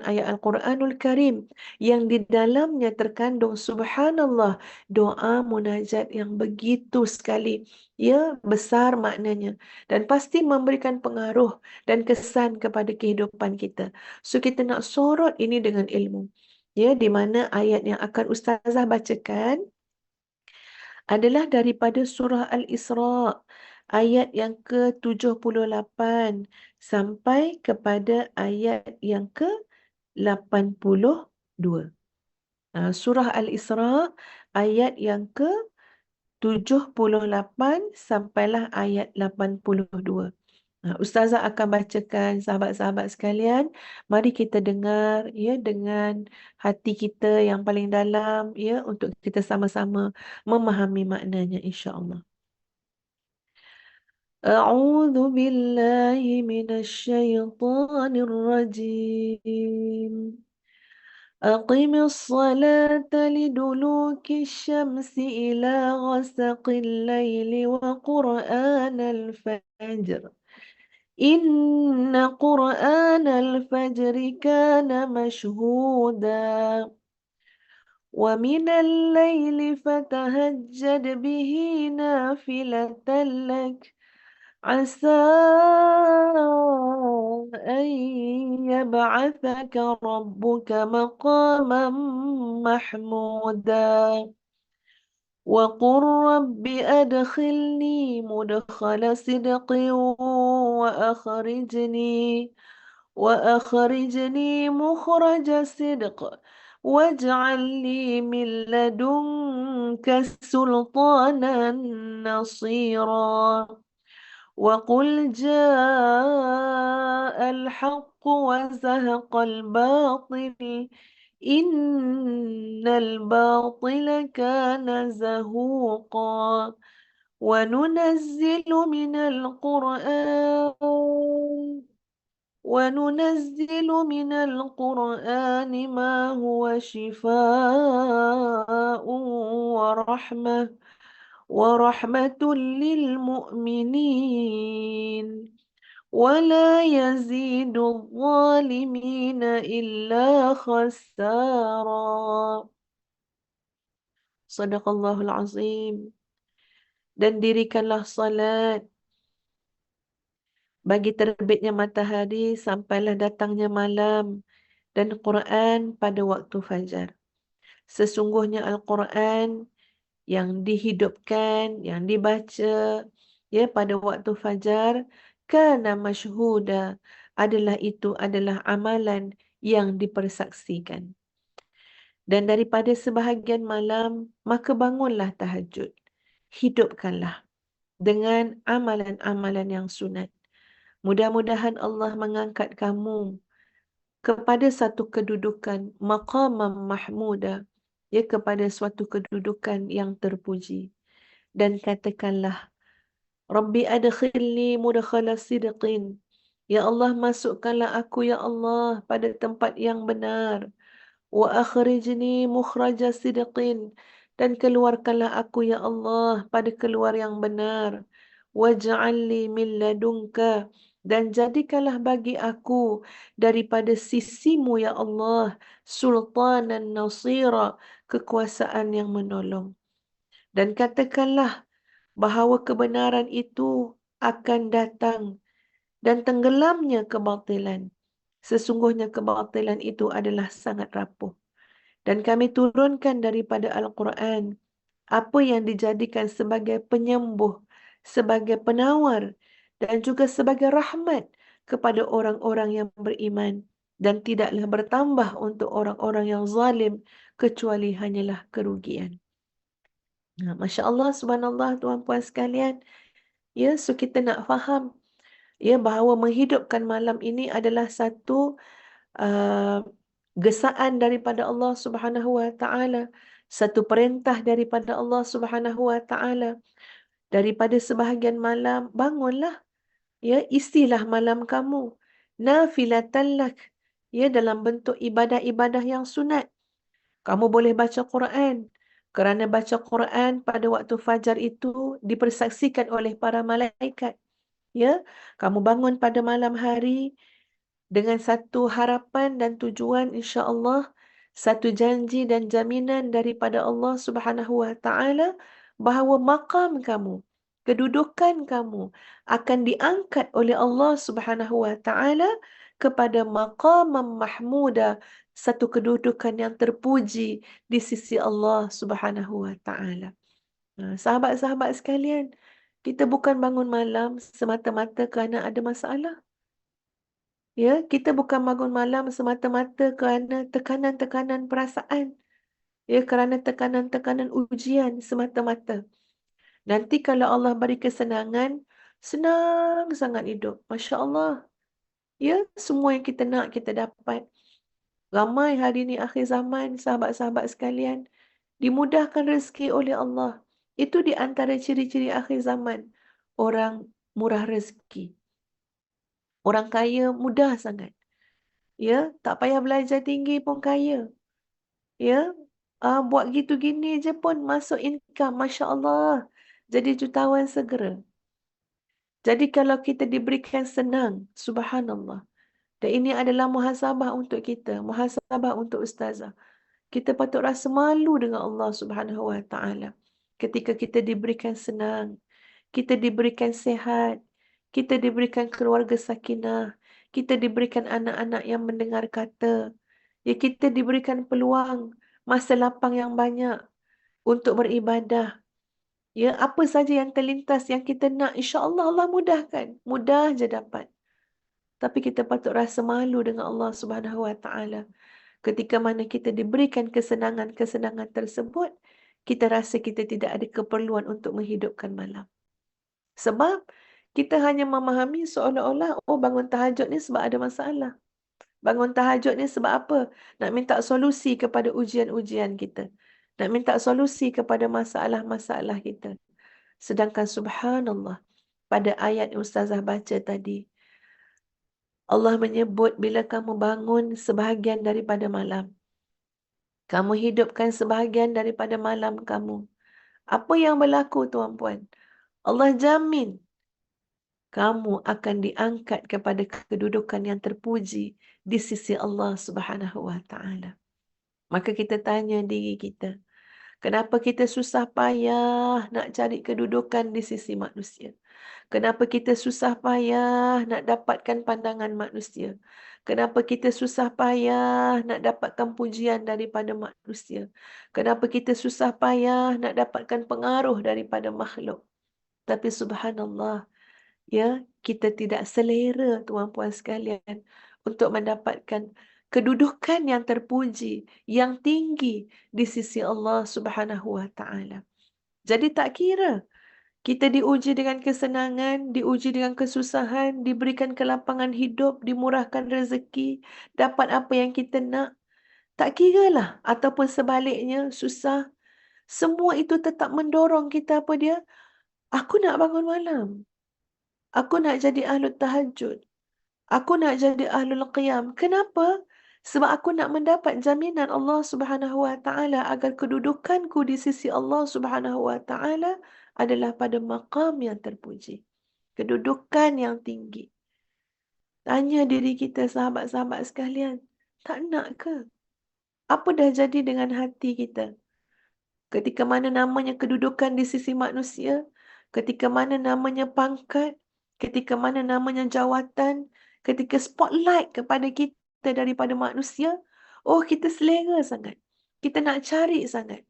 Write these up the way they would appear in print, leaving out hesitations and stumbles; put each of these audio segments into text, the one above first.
ayat Al-Quranul Karim yang di dalamnya terkandung subhanallah, doa munajat yang begitu sekali ya besar maknanya dan pasti memberikan pengaruh dan kesan kepada kehidupan kita. So kita nak sorot ini dengan ilmu. Ya, di mana ayat yang akan ustazah bacakan adalah daripada surah Al-Isra ayat yang ke-78 sampai kepada ayat yang ke-82. Surah Al-Isra ayat yang ke-78 sampailah ayat 82. Ustazah akan bacakan sahabat-sahabat sekalian. Mari kita dengar ya dengan hati kita yang paling dalam ya untuk kita sama-sama memahami maknanya insya-Allah. A'udzu billahi minasyaitonir rajim. Aqimis salata liduluki syamsi ila ghasaqil laili wa qur'anal fajr. إن قرآن الفجر كان مشهودا ومن الليل فتهجد به نافلة لك عسى أن يبعثك ربك مقاما محمودا وقل رب أدخلني مدخل صدق وأخرجني مخرج صدق واجعل لي من لدنك سلطانا نصيرا وقل جاء الحق وزهق الباطل إن الباطل كان زهوقا وننزل من القرآن ما هو شفاء ورحمة للمؤمنين ولا يزيد الظالمين إلا خسارا. Sadaqallahul Azim. Dan dirikanlah salat bagi terbitnya matahari sampailah datangnya malam dan Quran pada waktu fajar. Sesungguhnya Al-Quran yang dihidupkan, yang dibaca ya pada waktu fajar, kana masyhuda, adalah amalan yang dipersaksikan. Dan daripada sebahagian malam, maka bangunlah tahajud. Hidupkanlah dengan amalan-amalan yang sunat. Mudah-mudahan Allah mengangkat kamu kepada satu kedudukan maqamam mahmuda, ya, kepada suatu kedudukan yang terpuji. Dan katakanlah, Rabbi adkhilni mudkhala sidqin. Ya Allah, masukkanlah aku ya Allah pada tempat yang benar. Wa akhrijni mukhraja sidqin, dan keluarkanlah aku ya Allah pada keluar yang benar. Waj'al li min ladunka, dan jadikanlah bagi aku daripada sisimu ya Allah sultanan nasira, kekuasaan yang menolong. Dan katakanlah bahawa kebenaran itu akan datang dan tenggelamnya kebatilan. Sesungguhnya kebatilan itu adalah sangat rapuh. Dan kami turunkan daripada Al-Quran apa yang dijadikan sebagai penyembuh, sebagai penawar dan juga sebagai rahmat kepada orang-orang yang beriman, dan tidaklah bertambah untuk orang-orang yang zalim kecuali hanyalah kerugian. Masya Allah, subhanallah, tuan-puan sekalian. Ya, so kita nak faham ya bahawa menghidupkan malam ini adalah satu uh, gesaan daripada Allah Subhanahu wa taala, satu perintah daripada Allah Subhanahu wa taala. Daripada sebahagian malam, bangunlah, ya, isilah malam kamu nafilatan lak, ya, dalam bentuk ibadah-ibadah yang sunat. Kamu boleh baca Quran, kerana baca Quran pada waktu fajar itu dipersaksikan oleh para malaikat. Ya, kamu bangun pada malam hari, dengan satu harapan dan tujuan insya-Allah, satu janji dan jaminan daripada Allah Subhanahu wa taala bahawa maqam kamu, kedudukan kamu akan diangkat oleh Allah Subhanahu wa taala kepada maqamam mahmuda, satu kedudukan yang terpuji di sisi Allah Subhanahu wa taala. Sahabat-sahabat sekalian, kita bukan bangun malam semata-mata kerana ada masalah. Ya, kita bukan bangun malam semata-mata kerana tekanan-tekanan perasaan. Ya, kerana tekanan-tekanan ujian semata-mata. Nanti kalau Allah beri kesenangan, senang sangat hidup. Masya Allah. Ya, semua yang kita nak kita dapat. Ramai hari ini akhir zaman, sahabat-sahabat sekalian, dimudahkan rezeki oleh Allah. Itu di antara ciri-ciri akhir zaman. Orang murah rezeki. Orang kaya mudah sangat. Ya, tak payah belajar tinggi pun kaya. Ya, buat gitu gini je pun masuk income, Masya Allah. Jadi jutawan segera. Jadi kalau kita diberikan senang, subhanallah. Dan ini adalah muhasabah untuk kita, muhasabah untuk ustazah. Kita patut rasa malu dengan Allah Subhanahu Wa Taala. Ketika kita diberikan senang, kita diberikan sehat, kita diberikan keluarga sakinah, kita diberikan anak-anak yang mendengar kata, ya kita diberikan peluang masa lapang yang banyak untuk beribadah. Ya, apa saja yang terlintas yang kita nak, insya-Allah Allah mudahkan. Mudah je dapat. Tapi kita patut rasa malu dengan Allah Subhanahu Wa Taala. Ketika mana kita diberikan kesenangan-kesenangan tersebut, kita rasa kita tidak ada keperluan untuk menghidupkan malam. Sebab kita hanya memahami seolah-olah, oh bangun tahajud ni sebab ada masalah. Bangun tahajud ni sebab apa? Nak minta solusi kepada ujian-ujian kita. Nak minta solusi kepada masalah-masalah kita. Sedangkan subhanallah, pada ayat yang Ustazah baca tadi, Allah menyebut bila kamu bangun sebahagian daripada malam, kamu hidupkan sebahagian daripada malam kamu. Apa yang berlaku tuan-puan? Allah jamin kamu akan diangkat kepada kedudukan yang terpuji di sisi Allah Subhanahu wa taala. Maka kita tanya diri kita, kenapa kita susah payah nak cari kedudukan di sisi manusia? Kenapa kita susah payah nak dapatkan pandangan manusia? Kenapa kita susah payah nak dapatkan pujian daripada manusia? Kenapa kita susah payah nak dapatkan pengaruh daripada makhluk? Tapi subhanallah, ya, kita tidak selera tuan-puan sekalian untuk mendapatkan kedudukan yang terpuji, yang tinggi di sisi Allah Subhanahu wa taala. Jadi tak kira kita diuji dengan kesenangan, diuji dengan kesusahan, diberikan kelapangan hidup, dimurahkan rezeki, dapat apa yang kita nak. Tak kiralah ataupun sebaliknya susah. Semua itu tetap mendorong kita apa dia? Aku nak bangun malam. Aku nak jadi ahlul tahajud. Aku nak jadi ahlul qiyam. Kenapa? Sebab aku nak mendapat jaminan Allah Subhanahu wa taala agar kedudukanku di sisi Allah Subhanahu wa taala adalah pada maqam yang terpuji. Kedudukan yang tinggi. Tanya diri kita sahabat-sahabat sekalian, tak nak ke? Apa dah jadi dengan hati kita? Ketika mana namanya kedudukan di sisi manusia, ketika mana namanya pangkat, ketika mana namanya jawatan, ketika spotlight kepada kita daripada manusia, oh kita selera sangat. Kita nak cari sangat.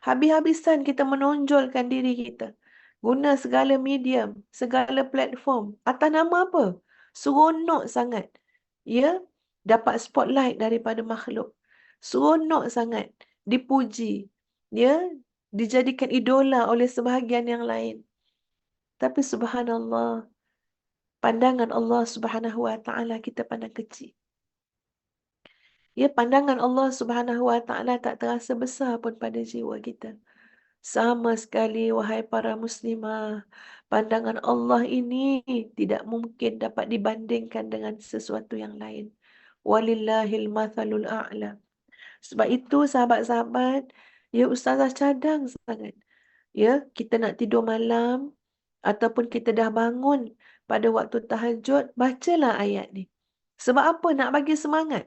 Habis-habisan kita menonjolkan diri kita. Guna segala medium, segala platform. Atas nama apa? Seronok sangat. Ya, dapat spotlight daripada makhluk. Seronok sangat dipuji. Ya, dijadikan idola oleh sebahagian yang lain. Tapi subhanallah, pandangan Allah Subhanahu wa taala kita pandang kecil. Ya, pandangan Allah Subhanahu wa taala tak terasa besar pun pada jiwa kita. Sama sekali wahai para muslimah, pandangan Allah ini tidak mungkin dapat dibandingkan dengan sesuatu yang lain. Walillahil mathalul a'la. Sebab itu sahabat-sahabat, ya ustazah cadang sangat. Ya, kita nak tidur malam ataupun kita dah bangun pada waktu tahajud, bacalah ayat ni. Sebab apa? Nak bagi semangat.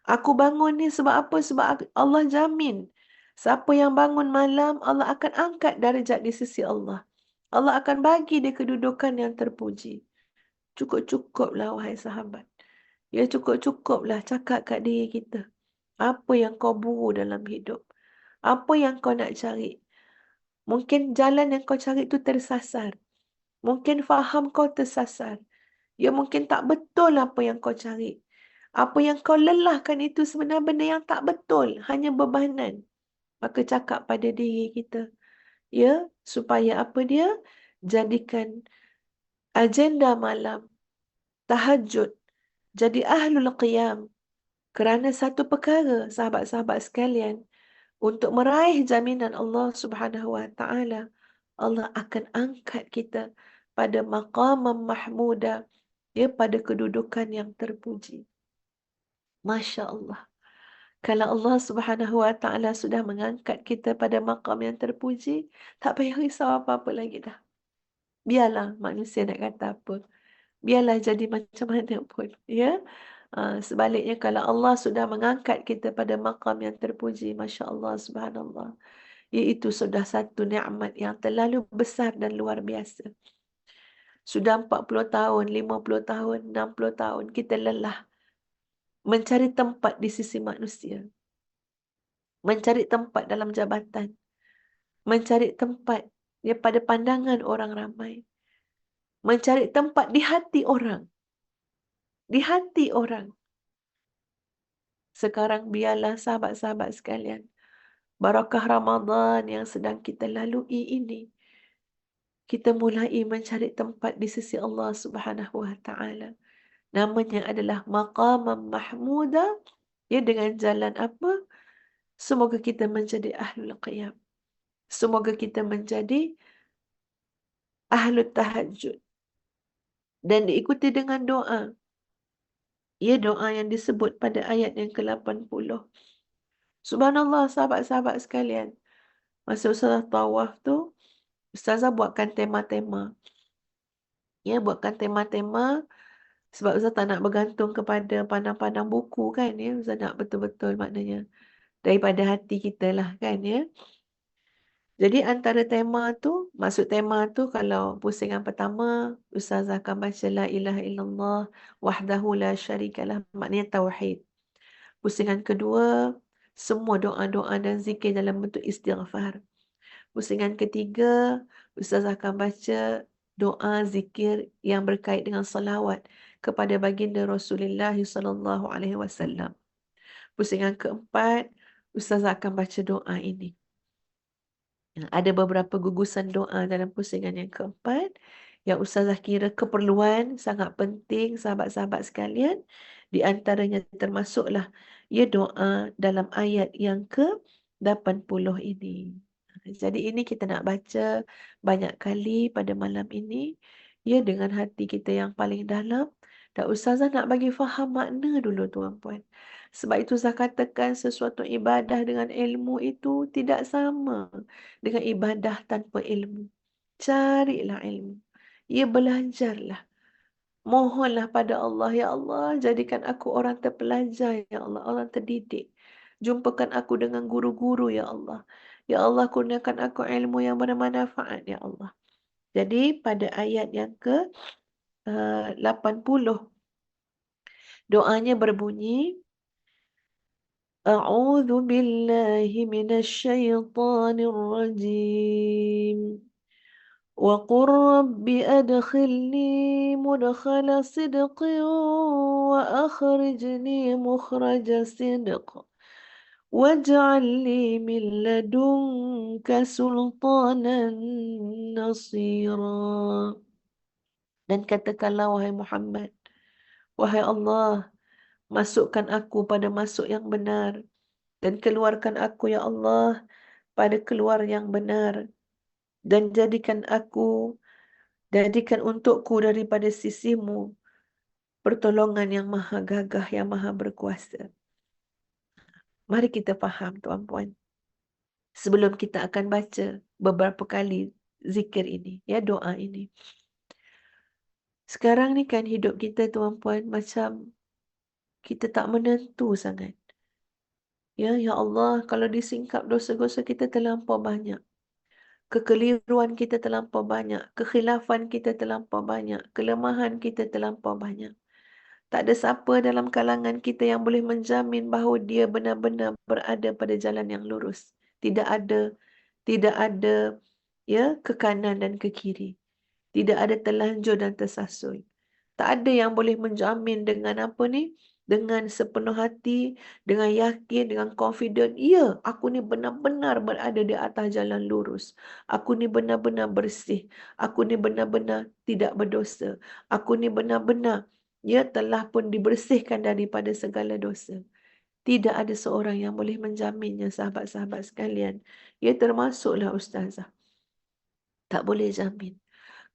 Aku bangun ni sebab apa? Sebab Allah jamin. Siapa yang bangun malam, Allah akan angkat darjat di sisi Allah. Allah akan bagi dia kedudukan yang terpuji. Cukup-cukuplah wahai sahabat. Ya, cukup-cukuplah cakap kat diri kita. Apa yang kau buru dalam hidup? Apa yang kau nak cari? Mungkin jalan yang kau cari itu tersasar. Mungkin faham kau tersasar. Ya, mungkin tak betul apa yang kau cari. Apa yang kau lelahkan itu sebenarnya benda yang tak betul. Hanya bebanan. Maka cakap pada diri kita. Ya, supaya apa dia? Jadikan agenda malam, tahajud, jadi ahlul qiyam. Kerana satu perkara, sahabat-sahabat sekalian, untuk meraih jaminan Allah Subhanahu wa taala, Allah akan angkat kita pada maqam mahmuda, ya, pada kedudukan yang terpuji. Masya Allah. Kalau Allah Subhanahu wa taala sudah mengangkat kita pada maqam yang terpuji, tak payah risau apa-apa lagi dah. Biarlah manusia nak kata apa. Biarlah jadi macam mana pun, ya. Sebaliknya kalau Allah sudah mengangkat kita pada maqam yang terpuji, Masya Allah, Subhanallah, iaitu sudah satu nikmat yang terlalu besar dan luar biasa. Sudah 40 tahun, 50 tahun, 60 tahun kita lelah mencari tempat di sisi manusia, mencari tempat dalam jabatan, mencari tempat pada pandangan orang ramai, mencari tempat di hati orang, di hati orang. Sekarang biarlah sahabat-sahabat sekalian, barakah Ramadan yang sedang kita lalui ini, kita mulai mencari tempat di sisi Allah Subhanahu wa taala. Namanya adalah maqam mahmuda, ya, dengan jalan apa? Semoga kita menjadi ahlul qiyam. Semoga kita menjadi ahlul tahajud. Dan diikuti dengan doa. Ya, doa yang disebut pada ayat yang ke-80. Subhanallah, sahabat-sahabat sekalian. Masa Ustazah tawaf tu, Ustazah buatkan tema-tema. Ya, buatkan tema-tema. Sebab Ustazah tak nak bergantung kepada pandang-pandang buku kan, ya. Ustazah nak betul-betul maknanya daripada hati kita lah kan, ya. Jadi antara tema tu, masuk tema tu, kalau pusingan pertama, Ustazah akan baca La ilaha illallah wahdahu la syarikalah, maknanya tauhid. Pusingan kedua, semua doa-doa dan zikir dalam bentuk istighfar. Pusingan ketiga, Ustazah akan baca doa zikir yang berkait dengan salawat kepada baginda Rasulullah sallallahu alaihi wasallam. Pusingan keempat, Ustazah akan baca doa ini. Ada beberapa gugusan doa dalam pusingan yang keempat yang Ustazah kira keperluan, sangat penting sahabat-sahabat sekalian. Di antaranya termasuklah ya doa dalam ayat yang ke-80 ini. Jadi ini kita nak baca banyak kali pada malam ini, ya, dengan hati kita yang paling dalam. Dan Ustazah nak bagi faham makna dulu tuan-puan. Sebab itu saya katakan sesuatu ibadah dengan ilmu itu tidak sama dengan ibadah tanpa ilmu. Carilah ilmu. Ya, belajarlah. Mohonlah pada Allah, ya Allah, jadikan aku orang terpelajar, ya Allah, orang terdidik. Jumpakan aku dengan guru-guru, ya Allah. Ya Allah, kurniakan aku ilmu yang bermanfaat, ya Allah. Jadi pada ayat yang ke-80, doanya berbunyi, A'udzu billahi minasyaitonir rajim. Wa qur rabbi adkhilni mudkhala sidqin wa akhrijni mukhraja sidq. Waj'al li min ladunka sultanan nasira. Dan katakanlah wahai Muhammad, wahai Allah, masukkan aku pada masuk yang benar dan keluarkan aku, ya Allah, pada keluar yang benar, dan jadikan untukku daripada sisimu pertolongan yang maha gagah, yang maha berkuasa. Mari kita faham tuan-puan, sebelum kita akan baca beberapa kali zikir ini, ya, doa ini. Sekarang ni kan hidup kita tuan-puan macam Kita tak menentu sangat. Ya, ya Allah, kalau disingkap dosa-dosa kita terlampau banyak. Kekeliruan kita terlampau banyak. Kekhilafan kita terlampau banyak. Kelemahan kita terlampau banyak. Tak ada siapa dalam kalangan kita yang boleh menjamin bahawa dia benar-benar berada pada jalan yang lurus. Tidak ada, tidak ada ya ke kanan dan ke kiri. Tidak ada terlanjur dan tersasul. Tak ada yang boleh menjamin dengan apa ni? Dengan sepenuh hati, dengan yakin, dengan confident. Ya, aku ni benar-benar berada di atas jalan lurus. Aku ni benar-benar bersih. Aku ni benar-benar tidak berdosa. Aku ni benar-benar ya telah pun dibersihkan daripada segala dosa. Tidak ada seorang yang boleh menjaminnya, sahabat-sahabat sekalian. Ya, termasuklah ustazah. Tak boleh jamin.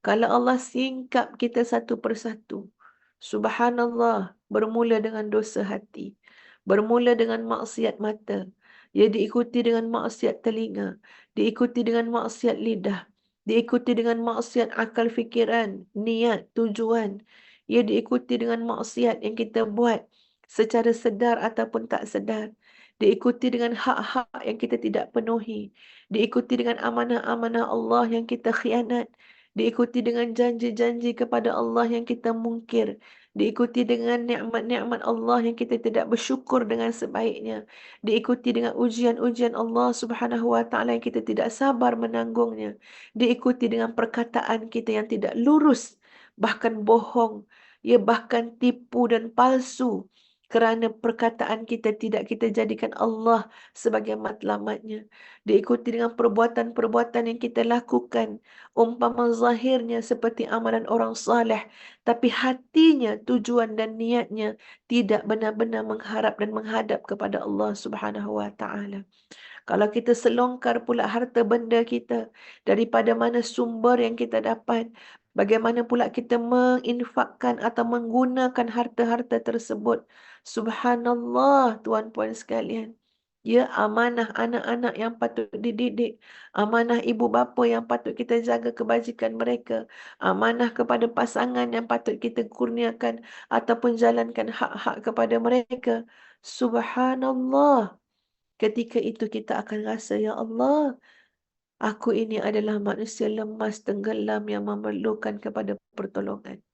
Kalau Allah singkap kita satu persatu, subhanallah, bermula dengan dosa hati, bermula dengan maksiat mata, ia diikuti dengan maksiat telinga, diikuti dengan maksiat lidah, diikuti dengan maksiat akal fikiran, niat, tujuan, ia diikuti dengan maksiat yang kita buat secara sedar ataupun tak sedar, diikuti dengan hak-hak yang kita tidak penuhi, diikuti dengan amanah-amanah Allah yang kita khianat, diikuti dengan janji-janji kepada Allah yang kita mungkir, diikuti dengan nikmat-nikmat Allah yang kita tidak bersyukur dengan sebaiknya, diikuti dengan ujian-ujian Allah Subhanahu wa taala yang kita tidak sabar menanggungnya, diikuti dengan perkataan kita yang tidak lurus, bahkan bohong, ya bahkan tipu dan palsu. Kerana perkataan kita tidak kita jadikan Allah sebagai matlamatnya. Diikuti dengan perbuatan-perbuatan yang kita lakukan. Umpama zahirnya seperti amalan orang saleh, tapi hatinya, tujuan dan niatnya tidak benar-benar mengharap dan menghadap kepada Allah Subhanahu wa taala. Kalau kita selongkar pula harta benda kita, daripada mana sumber yang kita dapat, bagaimana pula kita menginfakkan atau menggunakan harta-harta tersebut. Subhanallah, tuan-puan sekalian. Ya, amanah anak-anak yang patut dididik, amanah ibu bapa yang patut kita jaga kebajikan mereka, amanah kepada pasangan yang patut kita kurniakan ataupun jalankan hak-hak kepada mereka. Subhanallah. Ketika itu kita akan rasa, ya Allah, aku ini adalah manusia lemas tenggelam yang memerlukan kepada pertolongan.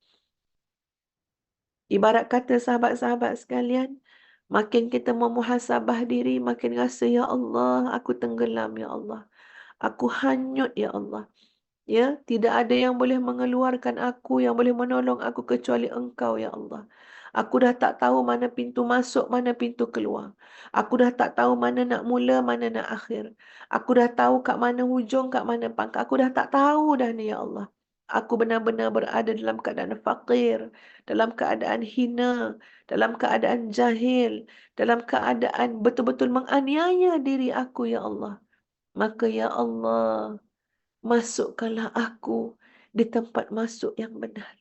Ibarat kata sahabat-sahabat sekalian, makin kita memuhasabah diri, makin rasa, ya Allah, aku tenggelam, ya Allah. Aku hanyut, ya Allah. Ya, tidak ada yang boleh mengeluarkan aku, yang boleh menolong aku kecuali Engkau, ya Allah. Aku dah tak tahu mana pintu masuk, mana pintu keluar. Aku dah tak tahu mana nak mula, mana nak akhir. Aku dah tahu kat mana hujung, kat mana pangkal. Aku dah tak tahu dah ni, ya Allah. Aku benar-benar berada dalam keadaan fakir, dalam keadaan hina, dalam keadaan jahil, dalam keadaan betul-betul menganiaya diri aku, ya Allah. Maka, ya Allah, masukkanlah aku di tempat masuk yang benar.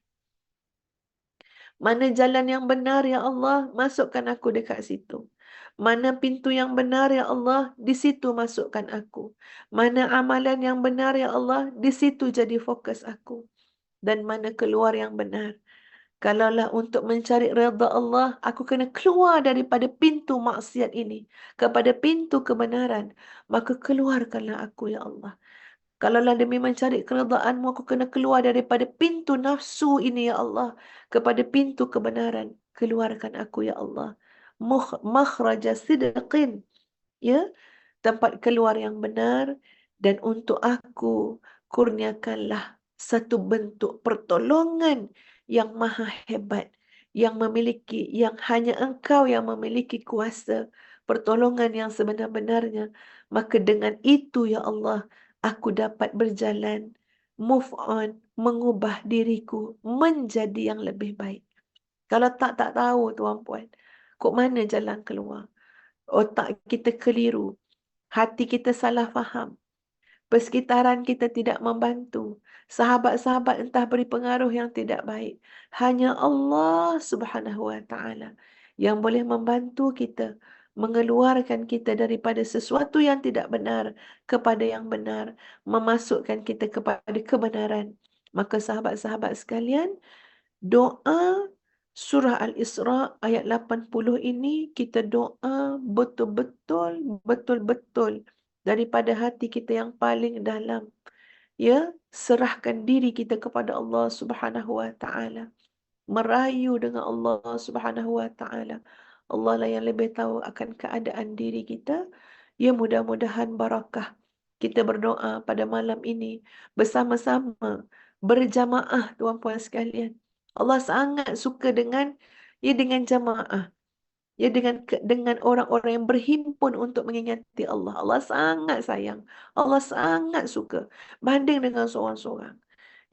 Mana jalan yang benar, ya Allah, masukkan aku dekat situ. Mana pintu yang benar, ya Allah, di situ masukkan aku. Mana amalan yang benar, ya Allah, di situ jadi fokus aku. Dan mana keluar yang benar. Kalaulah untuk mencari redha Allah, aku kena keluar daripada pintu maksiat ini kepada pintu kebenaran. Maka keluarkanlah aku, ya Allah. Kalaulah demi mencari keredaan-Mu, aku kena keluar daripada pintu nafsu ini, ya Allah, kepada pintu kebenaran. Keluarkan aku, ya Allah. Makhraja sidqin. Ya, tempat keluar yang benar. Dan untuk aku, kurniakanlah satu bentuk pertolongan yang maha hebat. Yang memiliki, yang hanya Engkau yang memiliki kuasa. Pertolongan yang sebenar-benarnya. Maka dengan itu, ya Allah, aku dapat berjalan, move on, mengubah diriku menjadi yang lebih baik. Kalau tak tahu tuan-puan, kok mana jalan keluar? Otak kita keliru, hati kita salah faham, persekitaran kita tidak membantu, sahabat-sahabat entah beri pengaruh yang tidak baik. Hanya Allah Subhanahu wa taala yang boleh membantu kita, mengeluarkan kita daripada sesuatu yang tidak benar kepada yang benar, memasukkan kita kepada kebenaran. Maka sahabat-sahabat sekalian, doa Surah Al-Isra ayat 80 ini kita doa betul-betul, betul-betul daripada hati kita yang paling dalam. Ya, serahkan diri kita kepada Allah Subhanahu wa taala. Merayu dengan Allah Subhanahu wa taala. Allah lah yang lebih tahu akan keadaan diri kita. Ya, mudah-mudahan barakah. Kita berdoa pada malam ini bersama-sama, berjamaah tuan-puan sekalian. Allah sangat suka dengan jamaah. Ya, dengan orang-orang yang berhimpun untuk mengingati Allah. Allah sangat sayang. Allah sangat suka. Banding dengan seorang-seorang.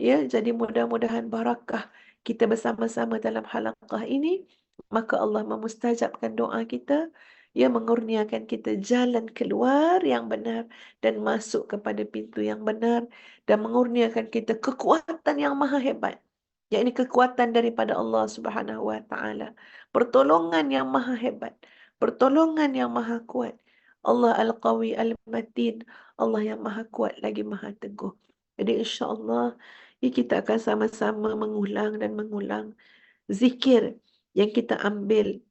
Ya, jadi mudah-mudahan barakah kita bersama-sama dalam halaqah ini, maka Allah memustajabkan doa kita, ya, mengurniakan kita jalan keluar yang benar dan masuk kepada pintu yang benar, dan mengurniakan kita kekuatan yang maha hebat, yakni kekuatan daripada Allah Subhanahu wa taala, pertolongan yang maha hebat, pertolongan yang maha kuat. Allah Al-Qawi Al-Matin, Allah yang maha kuat lagi maha teguh. Jadi insya-Allah kita akan sama-sama mengulang dan mengulang zikir yang kita ambil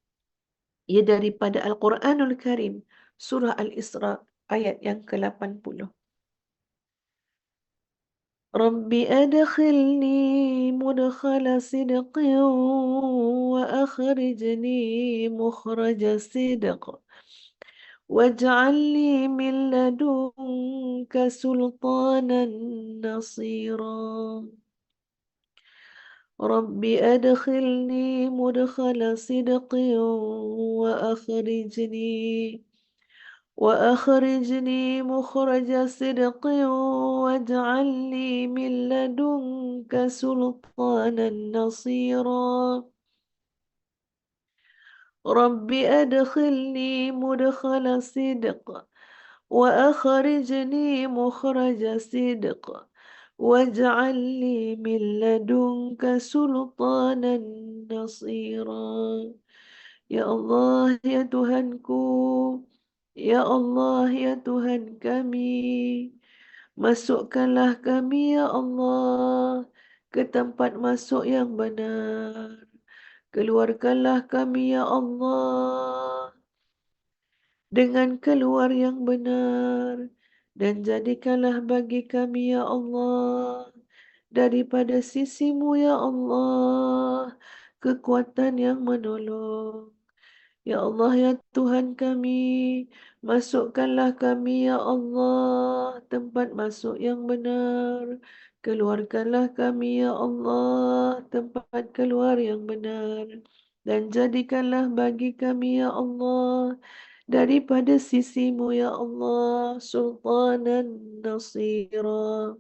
daripada Al-Quranul Karim, surah Al-Isra ayat yang ke-80. Rabbi adkhilni mudkhala sidqin wa akhrijni mukhraja sidq waj'al li min ladunka sultanan nasira. Rabbi adkhilni mudkhala sidqin wa akhrijni وأخرجني مخرج صدق واجعل لي من لدنك سلطانا نصيرا رب أدخلني مدخل صدق وأخرجني مخرج صدق واجعل لي من لدنك سلطانا نصيرا. Ya Allah, ya Tuhanku, ya Allah, ya Tuhan kami, masukkanlah kami, ya Allah, ke tempat masuk yang benar. Keluarkanlah kami, ya Allah, dengan keluar yang benar. Dan jadikanlah bagi kami, ya Allah, daripada sisimu, ya Allah, kekuatan yang menolong. Ya Allah, ya Tuhan kami, masukkanlah kami, ya Allah, tempat masuk yang benar. Keluarkanlah kami, ya Allah, tempat keluar yang benar. Dan jadikanlah bagi kami, ya Allah, daripada sisimu, ya Allah, sultanan nasira.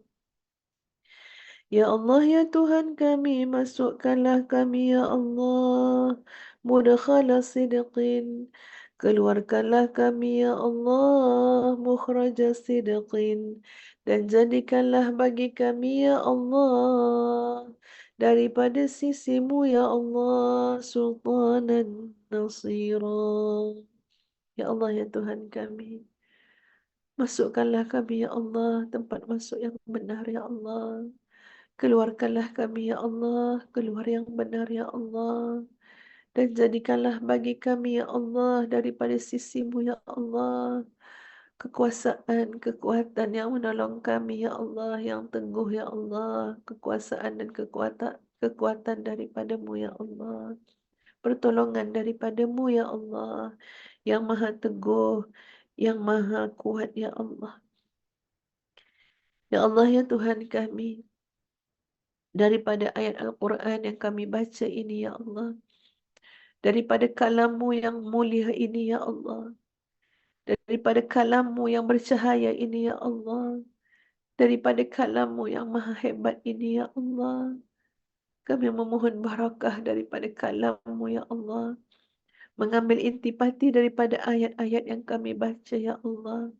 Ya Allah, ya Tuhan kami, masukkanlah kami, ya Allah, mudkhala sidqin. Keluarkanlah kami, ya Allah, mukhraja sidqin. Dan jadikanlah bagi kami, ya Allah, daripada sisimu, ya Allah, sultanan nasira. Ya Allah, ya Tuhan kami, masukkanlah kami, ya Allah, tempat masuk yang benar, ya Allah. Keluarkanlah kami, ya Allah, keluar yang benar, ya Allah. Dan jadikanlah bagi kami, ya Allah, daripada sisimu, ya Allah, kekuasaan, kekuatan yang menolong kami, ya Allah, yang teguh, ya Allah. Kekuasaan dan kekuatan daripadamu, ya Allah. Pertolongan daripadamu, ya Allah, yang maha teguh, yang maha kuat, ya Allah. Ya Allah, ya Tuhan kami, daripada ayat Al-Quran yang kami baca ini, ya Allah, daripada kalam-Mu yang mulia ini, ya Allah, daripada kalam-Mu yang bercahaya ini, ya Allah, daripada kalam-Mu yang maha hebat ini, ya Allah, kami memohon barakah daripada kalam-Mu, ya Allah, mengambil intipati daripada ayat-ayat yang kami baca, ya Allah,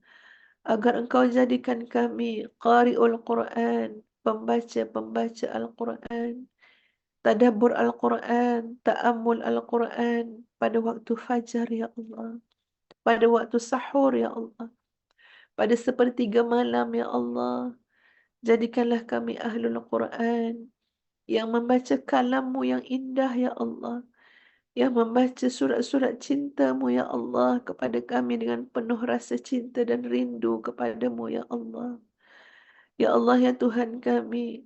agar Engkau jadikan kami qari'ul Quran, pembaca-pembaca Al-Quran, tadabbur Al-Quran, ta'ammul Al-Quran pada waktu fajar, ya Allah, pada waktu sahur, ya Allah, pada sepertiga malam, ya Allah. Jadikanlah kami ahlul Quran, yang membaca kalam-Mu yang indah, ya Allah, yang membaca surat-surat cinta-Mu, ya Allah, kepada kami dengan penuh rasa cinta dan rindu kepadamu, ya Allah. Ya Allah, ya Tuhan kami,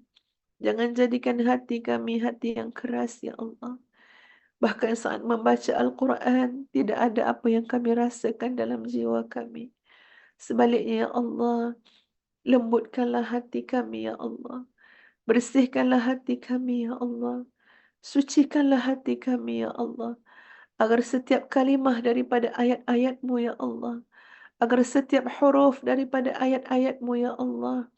jangan jadikan hati kami hati yang keras, ya Allah. Bahkan saat membaca Al-Quran, tidak ada apa yang kami rasakan dalam jiwa kami. Sebaliknya, ya Allah, lembutkanlah hati kami, ya Allah. Bersihkanlah hati kami, ya Allah. Sucikanlah hati kami, ya Allah. Agar setiap kalimah daripada ayat-ayat-Mu, ya Allah. Agar setiap huruf daripada ayat-ayat-Mu, ya Allah.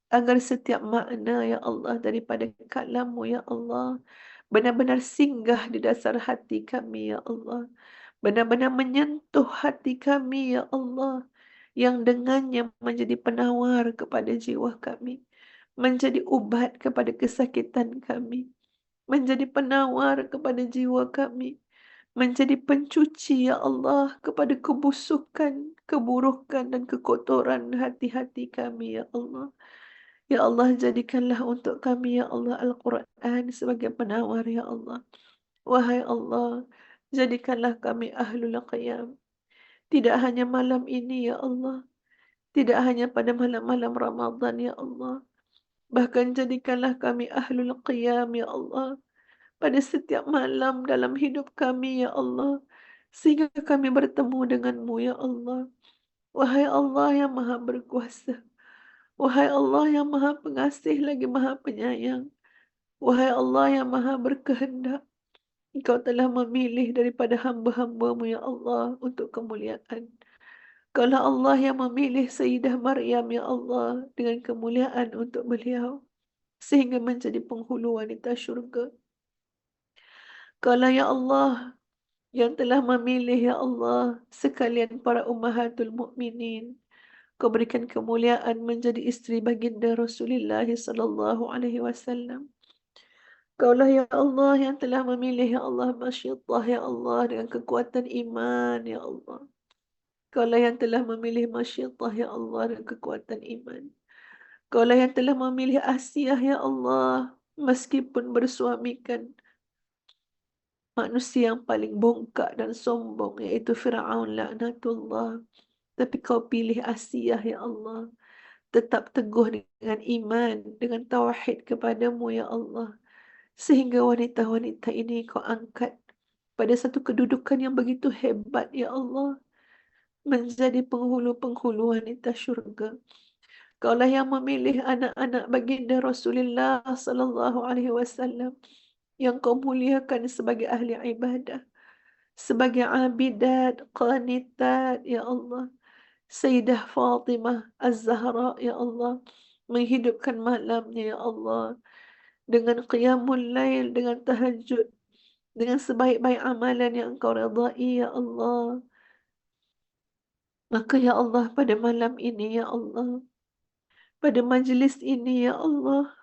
Agar setiap makna, ya Allah, daripada kalam-Mu, ya Allah, benar-benar singgah di dasar hati kami, ya Allah. Benar-benar menyentuh hati kami, ya Allah, yang dengannya menjadi penawar kepada jiwa kami, menjadi ubat kepada kesakitan kami, menjadi penawar kepada jiwa kami, menjadi pencuci, ya Allah, kepada kebusukan, keburukan, dan kekotoran hati-hati kami, ya Allah. Ya Allah, jadikanlah untuk kami, ya Allah, Al-Quran sebagai penawar, ya Allah. Wahai Allah, jadikanlah kami ahlul qiyam. Tidak hanya malam ini, ya Allah. Tidak hanya pada malam-malam Ramadan, ya Allah. Bahkan jadikanlah kami ahlul qiyam, ya Allah. Pada setiap malam dalam hidup kami, ya Allah. Sehingga kami bertemu denganmu, ya Allah. Wahai Allah yang maha berkuasa. Wahai Allah yang maha pengasih lagi maha penyayang. Wahai Allah yang maha berkehendak. Engkau telah memilih daripada hamba-hamba-Mu, ya Allah, untuk kemuliaan. Kaulah Allah yang memilih Sayyidah Maryam, ya Allah, dengan kemuliaan untuk beliau, sehingga menjadi penghulu wanita syurga. Kaulah, ya Allah, yang telah memilih, ya Allah, sekalian para ummahatul mukminin. Kau berikan kemuliaan menjadi istri baginda Rasulullah sallallahu alaihi wasallam. Kaulah, ya Allah, yang telah memilih, ya Allah, Masyidah, ya Allah, dengan kekuatan iman, ya Allah. Kaulah yang telah memilih Masyidah, ya Allah, dengan kekuatan iman. Kaulah yang telah memilih Asiyah, ya Allah, meskipun bersuamikan manusia yang paling bongkak dan sombong, yaitu Fir'aun laknatullah. Tapi kau pilih Asiyah, ya Allah. Tetap teguh dengan iman, dengan tauhid kepadamu, ya Allah. Sehingga wanita-wanita ini kau angkat pada satu kedudukan yang begitu hebat, ya Allah. Menjadi penghulu-penghulu wanita syurga. Kaulah yang memilih anak-anak baginda Rasulullah sallallahu alaihi wasallam yang kau muliakan sebagai ahli ibadah, sebagai abidat, qanitat, ya Allah. Sayyidah Fatimah Az-Zahra, ya Allah, menghidupkan malamnya, ya Allah, dengan qiyamul lail, dengan tahajud, dengan sebaik-baik amalan yang Engkau redai, ya Allah. Maka, ya Allah, pada malam ini, ya Allah, pada majlis ini, ya Allah,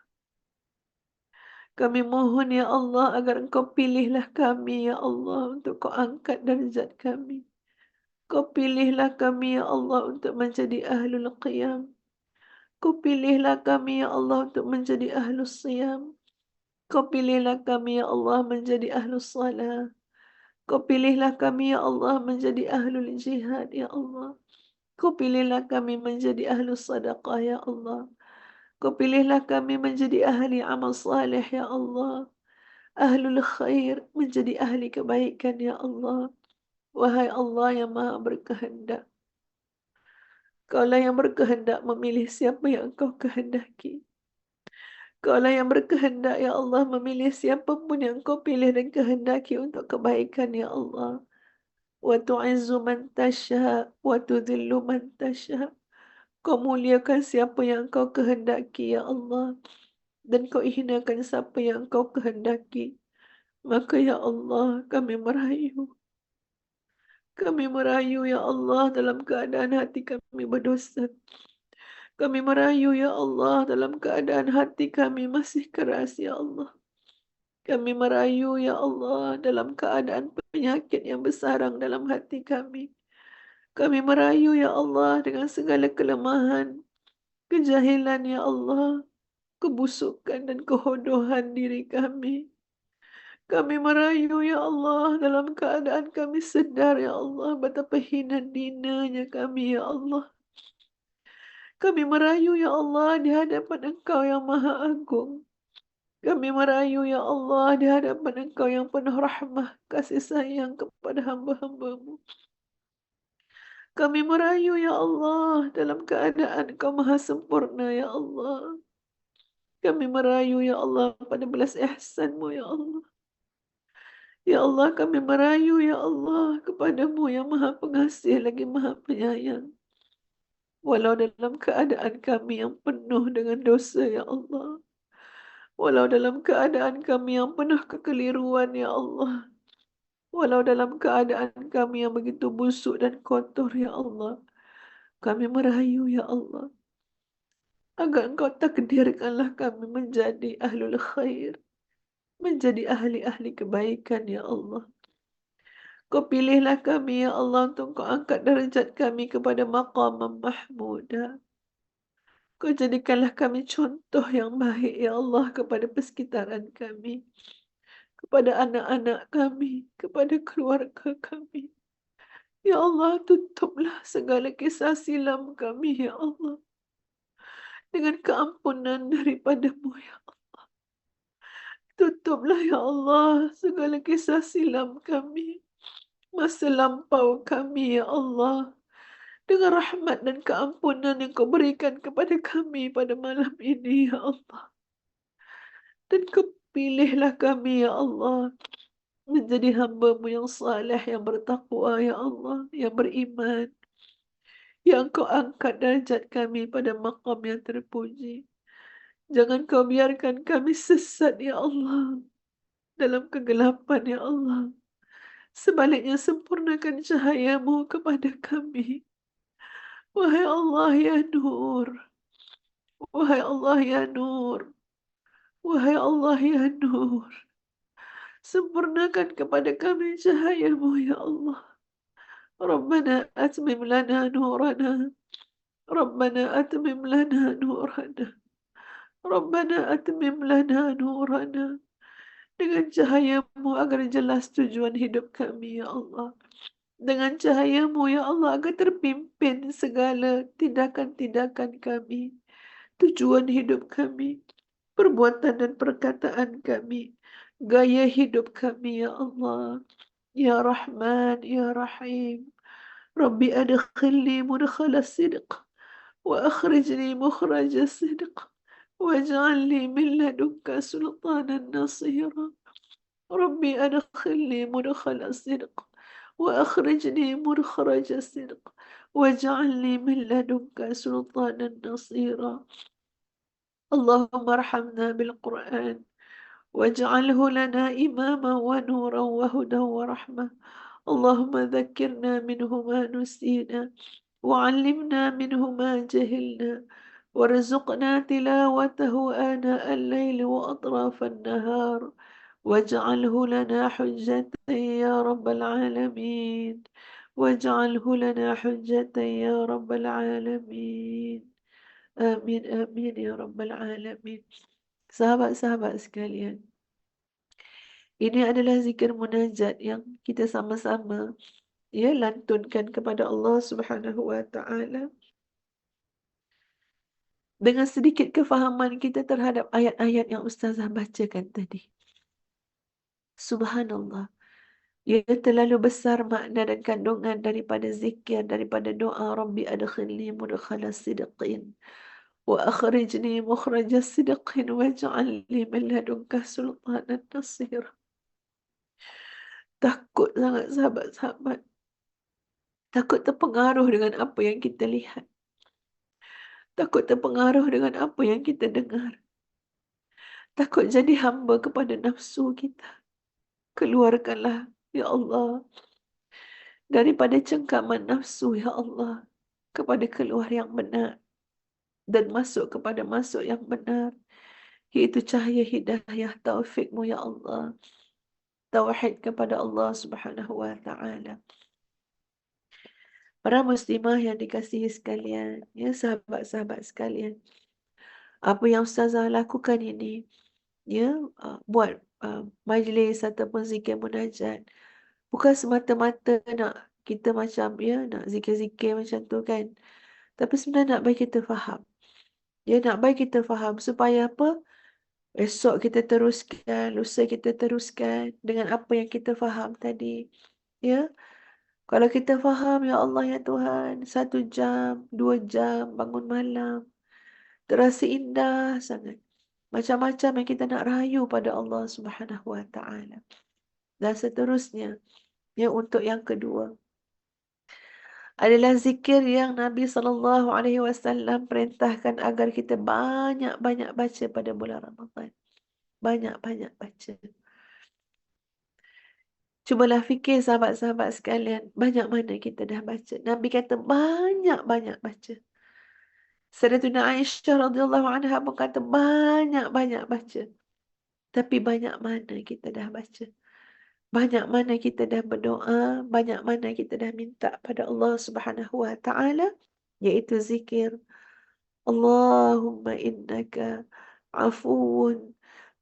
kami mohon, ya Allah, agar Engkau pilihlah kami, ya Allah, untuk Kau angkat darjat kami. Kau pilihlah kami, ya Allah, untuk menjadi ahlul qiyam. Kau pilihlah kami, ya Allah, untuk menjadi ahlus siyam. Kau pilihlah kami, ya Allah, menjadi ahlus salah. Kau pilihlah kami, ya Allah, menjadi ahlul jihad, ya Allah. Kau pilihlah kami menjadi ahlus sadaqah, ya Allah. Kau pilihlah kami menjadi ahli amal saleh, ya Allah. Ahlul khair, menjadi ahli kebaikan, ya Allah. Wahai Allah yang maha berkehendak. Kaulah yang berkehendak memilih siapa yang Engkau kehendaki. Kaulah yang berkehendak, ya Allah, memilih siapapun yang Engkau pilih dan kehendaki untuk kebaikan, ya Allah. Wa tu'izzu man tasha, wa tudhillu man tasha. Kau muliakan siapa yang Engkau kehendaki, ya Allah. Dan Kau hinakan siapa yang Engkau kehendaki. Maka, ya Allah, kami merayu. Kami merayu, ya Allah, dalam keadaan hati kami berdosa. Kami merayu, ya Allah, dalam keadaan hati kami masih keras, ya Allah. Kami merayu, ya Allah, dalam keadaan penyakit yang bersarang dalam hati kami. Kami merayu, ya Allah, dengan segala kelemahan, kejahilan, ya Allah. kebusukan dan kebodohan diri kami. Kami merayu ya Allah dalam keadaan kami sedar ya Allah betapa hina dinanya kami ya Allah. Kami merayu ya Allah di hadapan Engkau yang Maha Agung. Kami merayu ya Allah di hadapan Engkau yang penuh rahmah kasih sayang kepada hamba-hambamu. Kami merayu ya Allah dalam keadaan Engkau Maha Sempurna ya Allah. Kami merayu ya Allah pada belas ihsan-Mu ya Allah. Ya Allah kami merayu ya Allah kepadamu yang Maha Pengasih lagi Maha Penyayang. Walau dalam keadaan kami yang penuh dengan dosa ya Allah. Walau dalam keadaan kami yang penuh kekeliruan ya Allah. Walau dalam keadaan kami yang begitu busuk dan kotor ya Allah. Kami merayu ya Allah. Agar Engkau takdirkanlah kami menjadi ahlul khair. Menjadi ahli-ahli kebaikan ya Allah. Kau pilihlah kami ya Allah untuk Kau angkat derajat kami kepada maqam mahmudah. Kau jadikanlah kami contoh yang baik ya Allah kepada persekitaran kami. Kepada anak-anak kami. Kepada keluarga kami. Ya Allah tutuplah segala kisah silam kami ya Allah. Dengan keampunan daripada-Mu ya Allah. Tutuplah ya Allah segala kisah silam kami. Masa lampau kami ya Allah. Dengan rahmat dan keampunan yang Kau berikan kepada kami pada malam ini ya Allah. Dan Kau pilihlah kami ya Allah. Menjadi hamba-Mu yang saleh, yang bertakwa ya Allah. Yang beriman. Yang Kau angkat derajat kami pada maqam yang terpuji. Jangan Kau biarkan kami sesat ya Allah. Dalam kegelapan ya Allah. Sebaliknya sempurnakan cahaya-Mu kepada kami. Wahai Allah ya Nur. Wahai Allah ya Nur. Wahai Allah ya Nur. Sempurnakan kepada kami cahaya-Mu ya Allah. Rabbana atmim lana nurana. Rabbana atmim lana nurana. Rabbana atmim lana nurana. Dengan cahaya-Mu agar jelas tujuan hidup kami ya Allah. Dengan cahaya-Mu ya Allah agar terpimpin segala tindakan-tindakan kami. Tujuan hidup kami. Perbuatan dan perkataan kami. Gaya hidup kami ya Allah. Ya Rahman, Ya Rahim. Rabbi adkhilni mudkhala sidq. Wa akhrijni mukhraja sidq. Waj'alni min ladunka sultanan nasira. Rabbi adkhilni mudkhala sidq. Wa akhrijni mukhraja sidq. Waj'alni min ladunka sultanan nasira. Allahumma arhamna bil Qur'an. واجعله لنا إماما ونورا وهدى ورحمة. اللهم ذكرنا منه ما نسينا وعلمنا منه ما جهلنا وارزقنا تلاوته آناء الليل وأطراف النهار واجعله لنا حجة يا رب العالمين. واجعله لنا حجة يا رب العالمين. آمين آمين يا رب العالمين. Sahabat-sahabat sekalian, ini adalah zikir munajat yang kita sama-sama lantunkan kepada Allah Subhanahu wa taala. Dengan sedikit kefahaman kita terhadap ayat-ayat yang ustazah bacakan tadi. Subhanallah. Ia terlalu besar makna dan kandungan daripada zikir, daripada doa Rabbi adkhilni mudkhala sidqin wa akhrijni mukhraja sidqin waj'alni min ladunka sultanan nasir. Takut sangat sahabat-sahabat. Takut terpengaruh dengan apa yang kita lihat. Takut terpengaruh dengan apa yang kita dengar. Takut jadi hamba kepada nafsu kita. Keluarkanlah, ya Allah, daripada cengkaman nafsu, ya Allah, kepada keluar yang benar. Dan masuk kepada masuk yang benar. Iaitu cahaya hidayah taufik-Mu, ya Allah. Tauhid kepada Allah Subhanahu wa ta'ala. Para muslimah yang dikasihi sekalian, ya sahabat-sahabat sekalian. Apa yang ustazah lakukan ini, ya, buat majlis ataupun zikir munajat, bukan semata-mata nak kita macam, ya, nak zikir-zikir macam tu kan. Tapi sebenarnya nak bagi kita faham. Ya, nak bagi kita faham supaya apa? Esok kita teruskan, lusa kita teruskan dengan apa yang kita faham tadi. Ya, kalau kita faham, ya Allah ya Tuhan, 1 jam, 2 jam bangun malam, terasa indah sangat. Macam-macam yang kita nak rayu pada Allah Subhanahu Wa Taala. Dan seterusnya, ya, untuk yang kedua adalah zikir yang Nabi SAW perintahkan agar kita banyak-banyak baca pada bulan Ramadan. Banyak-banyak baca. Cubalah fikir sahabat-sahabat sekalian, banyak mana kita dah baca. Nabi kata banyak-banyak baca. Sayyidatuna Aisyah radhiyallahu anha pun kata banyak-banyak baca. Tapi banyak mana kita dah baca. Banyak mana kita dah berdoa, banyak mana kita dah minta pada Allah Subhanahu Wa Taala, iaitu zikir. Allahumma innaka afuwun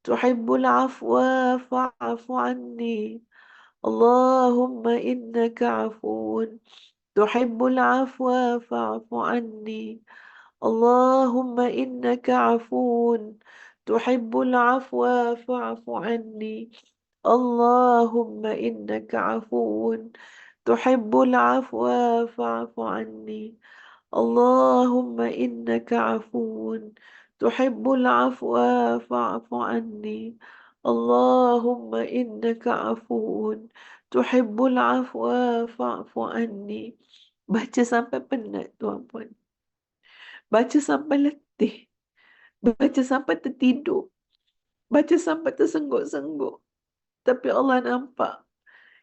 tuhibbul afwa fa'fu anni. Allahumma innaka afuwun tuhibbul afwa fa'fu anni. Allahumma innaka afuwun tuhibbul afwa fa'fu anni. Allahumma innaka afuwun tuhibbul afwa fa'fu anni. Allahumma innaka afuwun tuhibbul afwa fa'fu anni. Allahumma innaka afuwun tuhibbul afwa fa'fu anni. Baca sampai penat, tuan puan. Baca sampai letih. Baca sampai tertidur. Baca sampai tersengguk-sengguk. Tapi Allah nampak.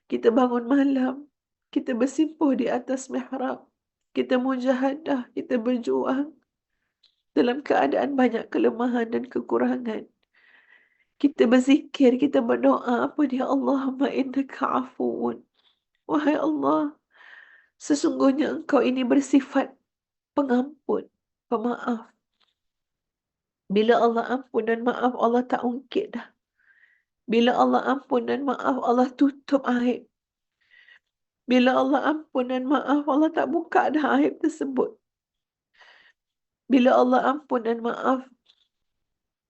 Kita bangun malam. Kita bersimpuh di atas mihrab. Kita mujahadah. Kita berjuang. Dalam keadaan banyak kelemahan dan kekurangan. Kita berzikir. Kita berdoa. Apa dia? Allahumma innaka afuun. Wahai Allah. Sesungguhnya engkau ini bersifat pengampun. Pemaaf. Bila Allah ampun dan maaf, Allah tak ungkit dah. Bila Allah ampun dan maaf, Allah tutup aib. Bila Allah ampun dan maaf, Allah tak buka dah aib tersebut. Bila Allah ampun dan maaf,